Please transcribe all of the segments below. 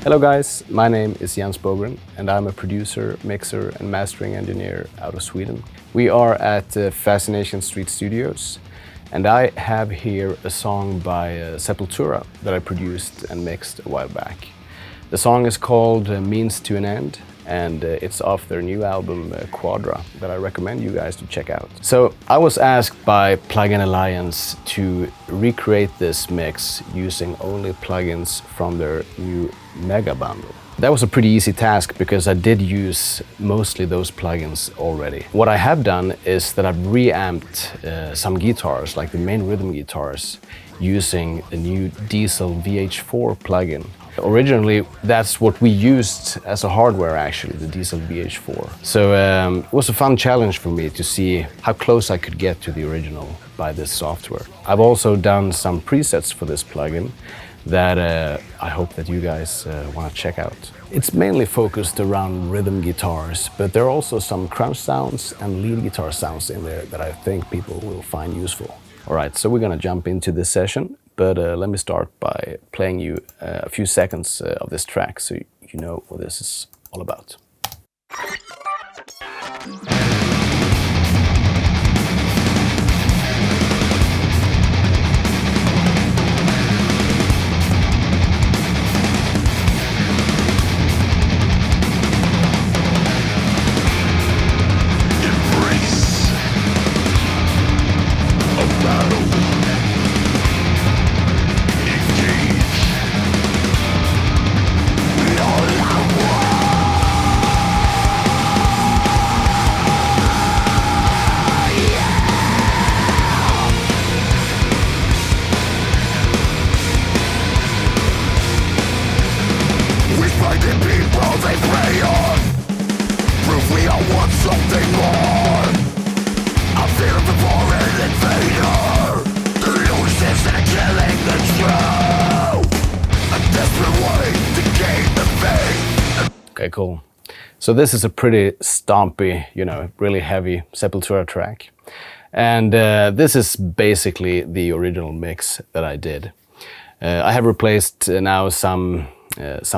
Hello guys, my name is Jens Bogren and I'm a producer, mixer and mastering engineer out of Sweden. We are at FASCINATION STREET Studios and I have here a song by SEPULTURA that I produced and mixed a while back. The song is called Means to an End and it's off their new album Quadra that I recommend you guys to check out. So I was asked by Plugin Alliance to recreate this mix using only plugins from their new Mega bundle. That was a pretty easy task because I did use mostly those plugins already. What I have done is that I've reamped some guitars, like the main rhythm guitars, using the new Diezel VH4 plugin. Originally, that's what we used as a hardware actually, the Diezel VH4. So it was a fun challenge for me to see how close I could get to the original by this software. I've also done some presets for this plugin that I hope that you guys want to check out. It's mainly focused around rhythm guitars, but there are also some crunch sounds and lead guitar sounds in there that I think people will find useful. Alright, so we're gonna jump into this session, but let me start by playing you a few seconds of this track so you know what this is all about. Okay, cool. So this is a pretty stompy, really heavy Sepultura track. And this is basically the original mix that I did. I have replaced now some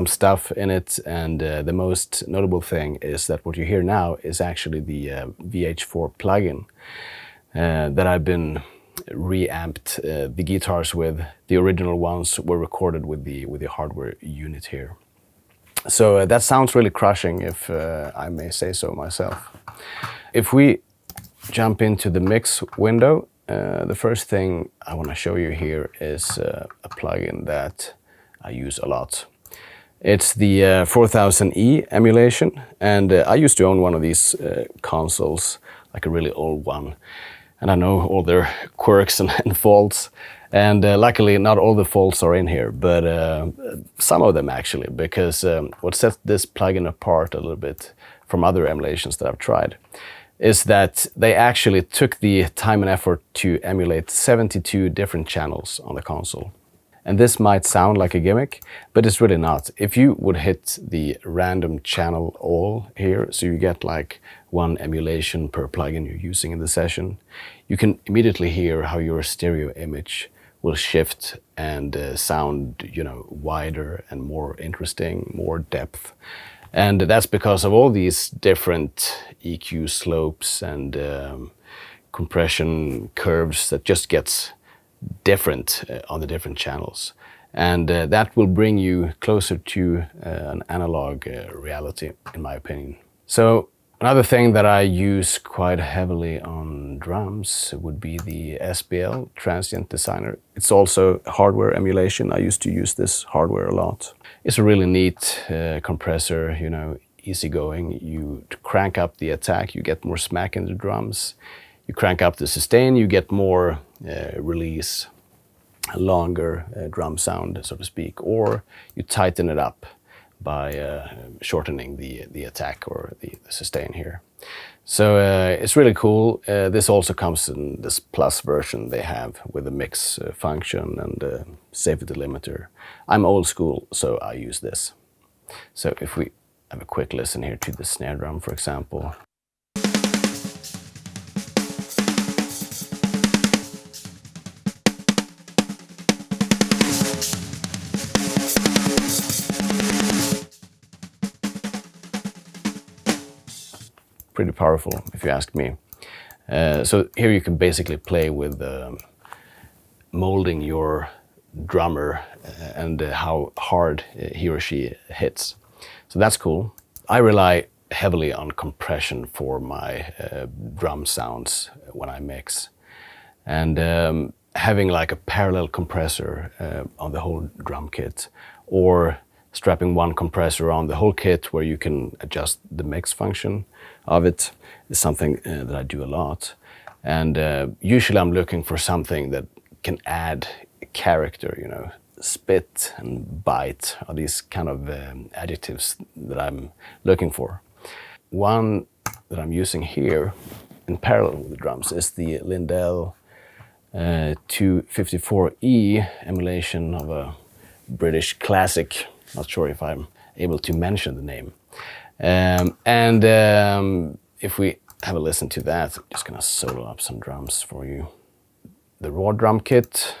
stuff in it, and the most notable thing is that what you hear now is actually the VH4 plugin that I've been reamped the guitars with. The original ones were recorded with the hardware unit here. So that sounds really crushing, if I may say so myself. If we jump into the mix window, the first thing I want to show you here is a plugin that I use a lot. It's the 4000E emulation, and I used to own one of these consoles, like a really old one. And I know all their quirks and faults. And luckily, not all the faults are in here, but some of them actually, because what sets this plugin apart a little bit from other emulations that I've tried is that they actually took the time and effort to emulate 72 different channels on the console. And this might sound like a gimmick, but it's really not. If you would hit the random channel all here, so you get like one emulation per plugin you're using in the session, you can immediately hear how your stereo image will shift and sound, wider and more interesting, more depth. And that's because of all these different EQ slopes and compression curves that just gets different on the different channels. And that will bring you closer to an analog reality, in my opinion. So another thing that I use quite heavily on drums would be the SBL, Transient Designer. It's also hardware emulation. I used to use this hardware a lot. It's a really neat compressor, easygoing. You crank up the attack, you get more smack in the drums. You crank up the sustain, you get more release, a longer drum sound, so to speak, or you tighten it up by shortening the attack or the sustain here. So it's really cool. This also comes in this plus version they have with a mix function and safety limiter. I'm old school, so I use this. So if we have a quick listen here to the snare drum, for example. pretty powerful if you ask me. So here you can basically play with molding your drummer and how hard he or she hits. So that's cool. I rely heavily on compression for my drum sounds when I mix. And having like a parallel compressor on the whole drum kit, or strapping one compressor on the whole kit where you can adjust the mix function of it, is something that I do a lot. And usually I'm looking for something that can add character, you know. Spit and bite are these kind of adjectives that I'm looking for. One that I'm using here in parallel with the drums is the Lindell 254E emulation of a British classic. Not sure if I'm able to mention the name. If we have a listen to that, I'm just gonna solo up some drums for you. The raw drum kit.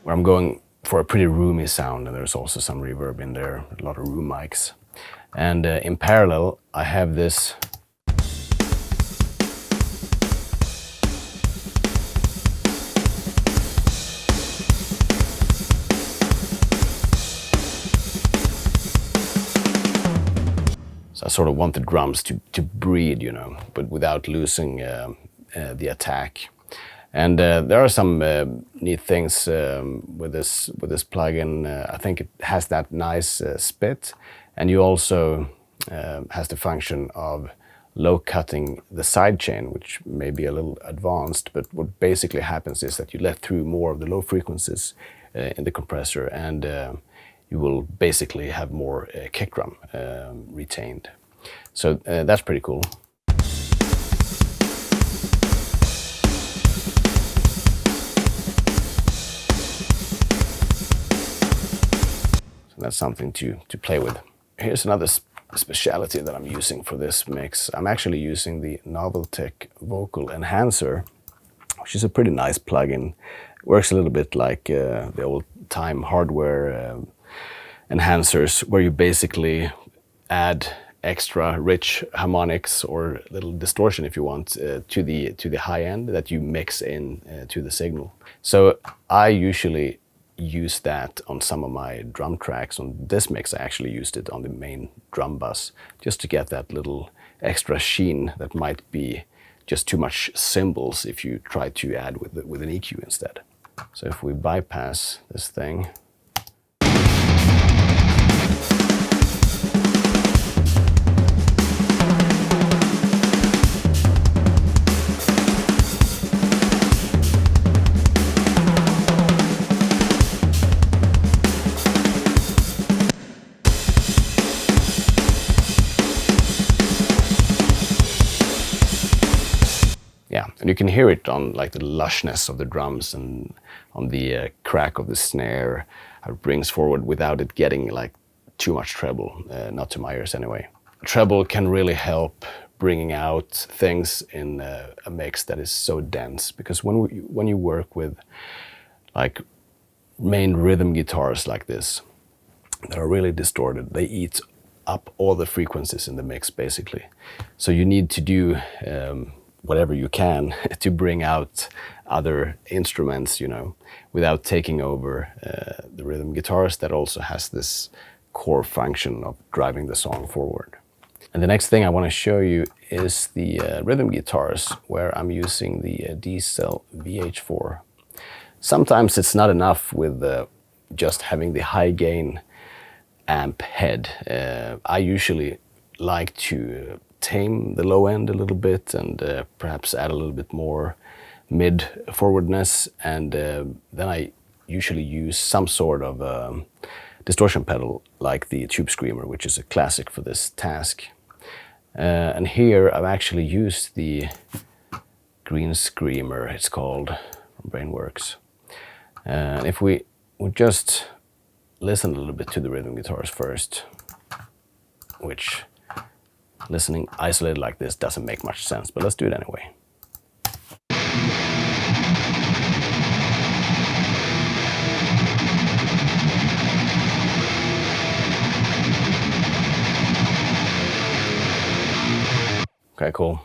Where I'm going for a pretty roomy sound, and there's also some reverb in there, a lot of room mics. And in parallel, I have this so I sort of want the drums to breathe, you know, but without losing the attack. And there are some neat things with this plugin. I think it has that nice spit, and you also has the function of low cutting the sidechain, which may be a little advanced, but what basically happens is that you let through more of the low frequencies in the compressor, and you will basically have more kick drum retained. So that's pretty cool. That's something to play with. Here's another speciality that I'm using for this mix. I'm actually using the Noveltech Vocal Enhancer, which is a pretty nice plugin. Works a little bit like the old-time hardware enhancers, where you basically add extra rich harmonics or a little distortion, if you want, to the high end that you mix in to the signal. So I usually use that on some of my drum tracks. On this mix, I actually used it on the main drum bus, just to get that little extra sheen that might be just too much cymbals if you try to add with an EQ instead. So if we bypass this thing, and you can hear it on like the lushness of the drums and on the crack of the snare, how it brings forward without it getting like too much treble, not to my ears anyway. Treble can really help bringing out things in a mix that is so dense, because when you work with like main rhythm guitars like this that are really distorted, they eat up all the frequencies in the mix basically. So you need to do whatever you can to bring out other instruments, you know, without taking over the rhythm guitars that also has this core function of driving the song forward. And the next thing I want to show you is the rhythm guitars, where I'm using the Diezel VH4. Sometimes it's not enough with just having the high gain amp head. I usually like to tame the low end a little bit and perhaps add a little bit more mid forwardness, and then I usually use some sort of distortion pedal like the Tube Screamer, which is a classic for this task. And here I've actually used the Green Screamer, it's called, from Brainworx. If we would just listen a little bit to the rhythm guitars first, which listening isolated like this doesn't make much sense, but let's do it anyway. Okay, cool.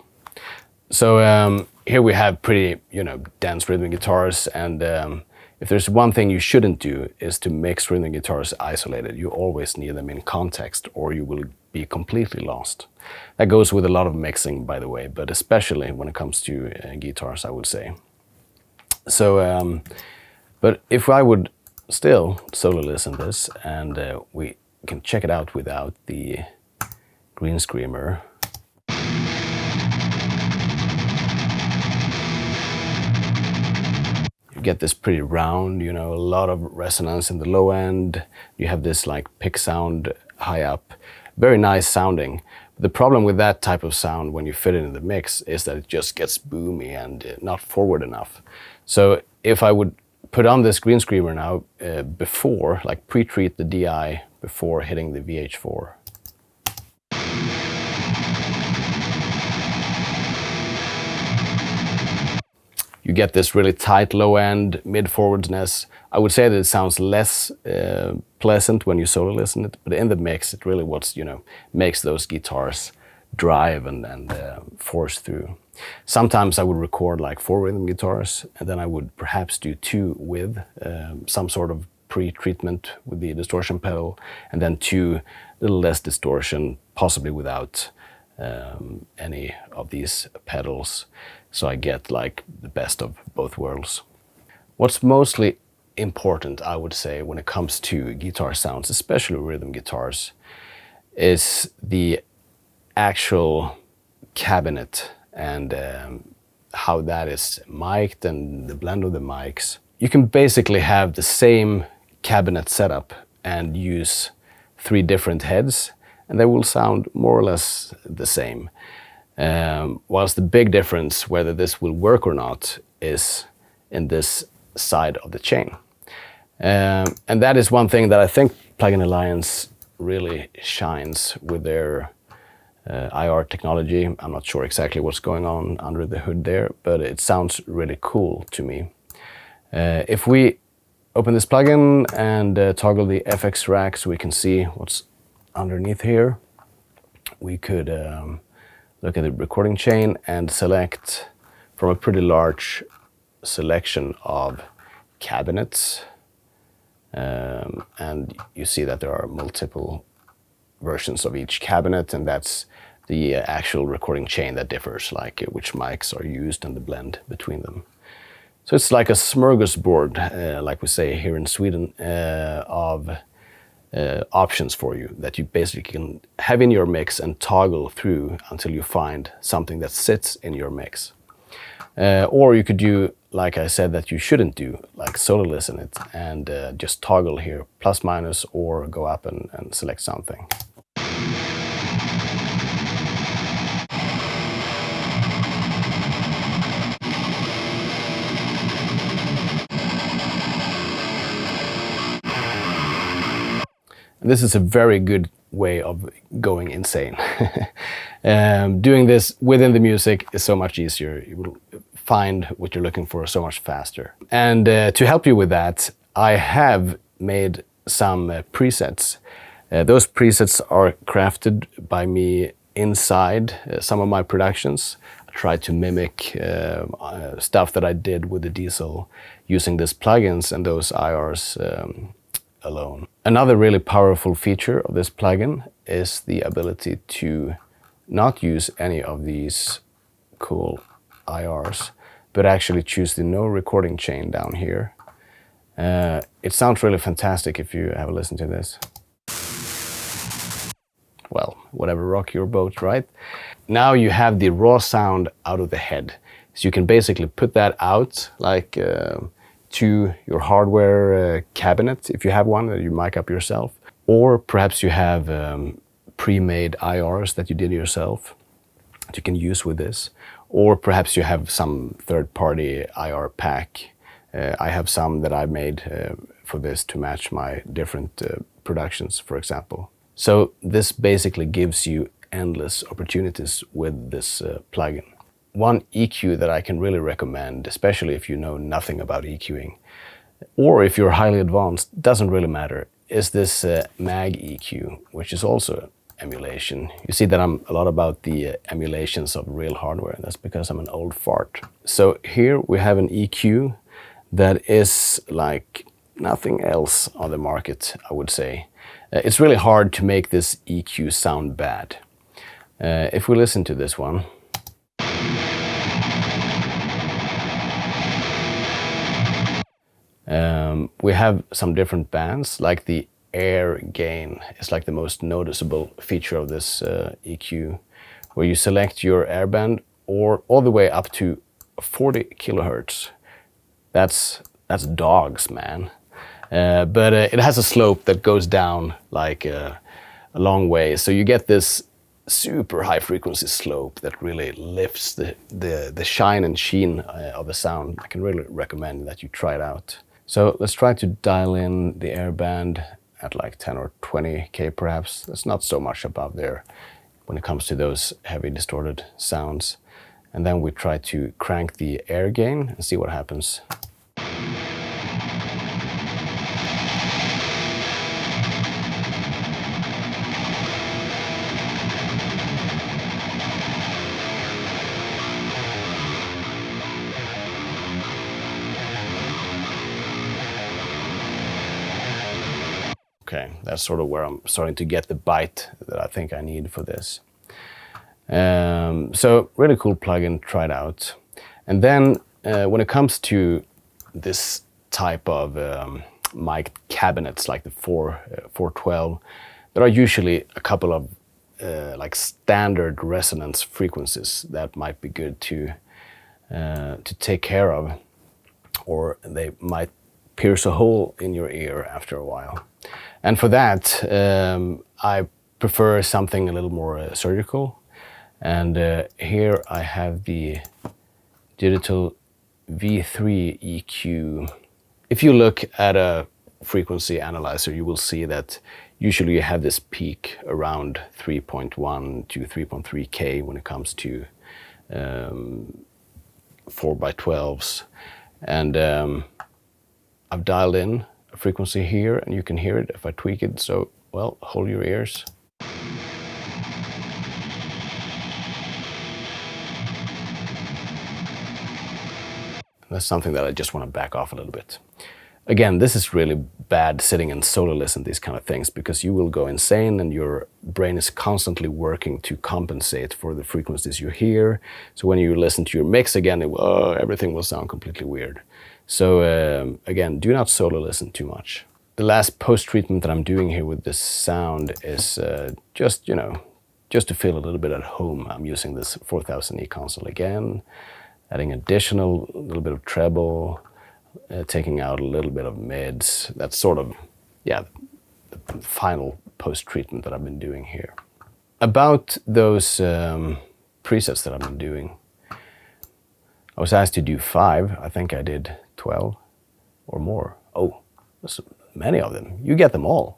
So here we have pretty, dense rhythm guitars, and if there's one thing you shouldn't do is to mix rhythm guitars isolated. You always need them in context or you will be completely lost. That goes with a lot of mixing, by the way, but especially when it comes to guitars, I would say. So, but if I would still solo listen this, and we can check it out without the green screamer. Get this pretty round, a lot of resonance in the low end. You have this like pick sound high up, very nice sounding. The problem with that type of sound when you fit it in the mix is that it just gets boomy and not forward enough. So if I would put on this green screamer now before, like pre-treat the DI before hitting the VH4. You get this really tight low end, mid forwardness. I would say that it sounds less pleasant when you solo listen it, but in the mix, it really makes those guitars drive and force through. Sometimes I would record like 4 rhythm guitars, and then I would perhaps do 2 with some sort of pre-treatment with the distortion pedal, and then 2 little less distortion, possibly without any of these pedals. So I get like the best of both worlds. What's mostly important, I would say, when it comes to guitar sounds, especially rhythm guitars, is the actual cabinet and how that is mic'd and the blend of the mics. You can basically have the same cabinet setup and use 3 different heads, and they will sound more or less the same. Whilst the big difference, whether this will work or not, is in this side of the chain. And that is one thing that I think Plug-in Alliance really shines with their IR technology. I'm not sure exactly what's going on under the hood there, but it sounds really cool to me. If we open this plugin and toggle the FX rack so we can see what's underneath here, we could look at the recording chain and select from a pretty large selection of cabinets. And you see that there are multiple versions of each cabinet, and that's the actual recording chain that differs, like which mics are used and the blend between them. So it's like a smorgasbord, like we say here in Sweden, of options for you that you basically can have in your mix and toggle through until you find something that sits in your mix. Or you could do, like I said, that you shouldn't do, like solo listen it and just toggle here, plus minus, or go up and select something. This is a very good way of going insane. Doing this within the music is so much easier. You will find what you're looking for so much faster. And to help you with that, I have made some presets. Those presets are crafted by me inside some of my productions. I tried to mimic stuff that I did with the Diezel using these plugins and those IRs alone. Another really powerful feature of this plugin is the ability to not use any of these cool IRs, but actually choose the no recording chain down here. It sounds really fantastic if you have a listen to this. Well, whatever rock your boat, right? Now you have the raw sound out of the head. So you can basically put that out like to your hardware cabinet, if you have one that you mic up yourself. Or perhaps you have pre-made IRs that you did yourself that you can use with this. Or perhaps you have some third-party IR pack. I have some that I made for this to match my different productions, for example. So this basically gives you endless opportunities with this plugin. One EQ that I can really recommend, especially if you know nothing about EQing, or if you're highly advanced, doesn't really matter, is this Mäag EQ, which is also emulation. You see that I'm a lot about the emulations of real hardware. That's because I'm an old fart. So here we have an EQ that is like nothing else on the market, I would say. It's really hard to make this EQ sound bad. If we listen to this one, we have some different bands, like the air gain is like the most noticeable feature of this EQ, where you select your air band or all the way up to 40 kilohertz. That's dogs, man. But it has a slope that goes down like a long way, so you get this super high frequency slope that really lifts the shine and sheen of the sound. I can really recommend that you try it out. So let's try to dial in the air band at like 10 or 20K perhaps. That's not so much above there when it comes to those heavy distorted sounds. And then we try to crank the air gain and see what happens. Okay, that's sort of where I'm starting to get the bite that I think I need for this. So really cool plugin, try it out. And then when it comes to this type of mic cabinets like the 412, there are usually a couple of like standard resonance frequencies that might be good to take care of, or they might pierce a hole in your ear after a while. And for that, I prefer something a little more surgical. And here I have the Diezel V3 EQ. If you look at a frequency analyzer, you will see that usually you have this peak around 3.1 to 3.3K when it comes to 4x12s. And I've dialed in a frequency here, and you can hear it if I tweak it. So, well, hold your ears. That's something that I just want to back off a little bit. Again, this is really bad sitting and solo listen these kind of things, because you will go insane and your brain is constantly working to compensate for the frequencies you hear. So when you listen to your mix again, everything will sound completely weird. So again, do not solo listen too much. The last post-treatment that I'm doing here with this sound is just to feel a little bit at home. I'm using this 4000E console again, adding additional little bit of treble, taking out a little bit of mids. That's sort of, yeah, the final post-treatment that I've been doing here. About those presets that I've been doing, I was asked to do 5. I think I did 12 or more. Oh, there's many of them. You get them all.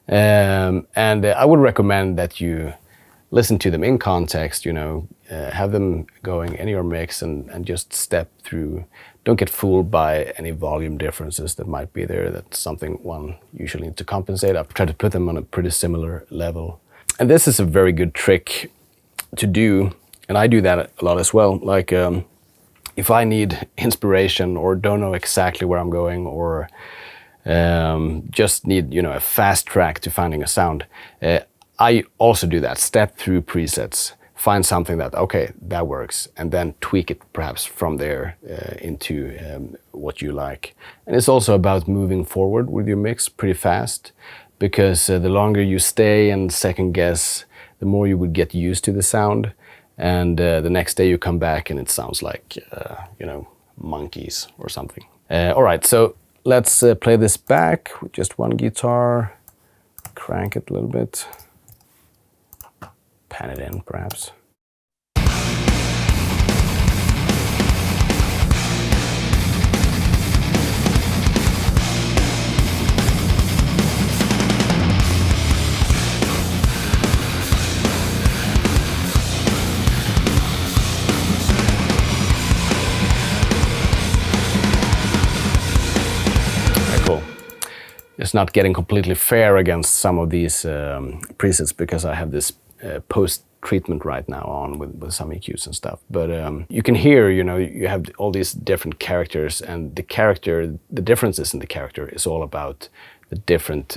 And I would recommend that you listen to them in context, have them going in your mix and just step through. Don't get fooled by any volume differences that might be there. That's something one usually needs to compensate. I've tried to put them on a pretty similar level. And this is a very good trick to do, and I do that a lot as well. Like if I need inspiration or don't know exactly where I'm going, or just need a fast track to finding a sound, I also do that. Step through presets, find something that, okay, that works, and then tweak it perhaps from there into what you like. And it's also about moving forward with your mix pretty fast, because the longer you stay and second guess, the more you would get used to the sound. And the next day you come back and it sounds like, monkeys or something. All right, so let's play this back with just one guitar, crank it a little bit. Pan it in, perhaps. it's not getting completely fair against some of these presets because I have this post-treatment right now on with some EQs and stuff. But you can hear, you know, you have all these different characters, and the differences in the character is all about the different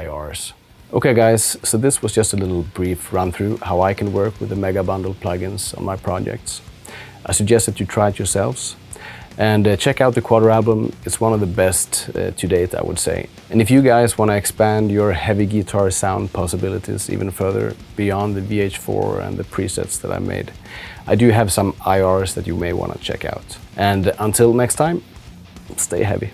IRs. Okay guys, so this was just a little brief run through how I can work with the Mega Bundle plugins on my projects. I suggest that you try it yourselves. And check out the Quadro album. It's one of the best to date, I would say. And if you guys want to expand your heavy guitar sound possibilities even further beyond the VH4 and the presets that I made, I do have some IRs that you may want to check out. And until next time, stay heavy.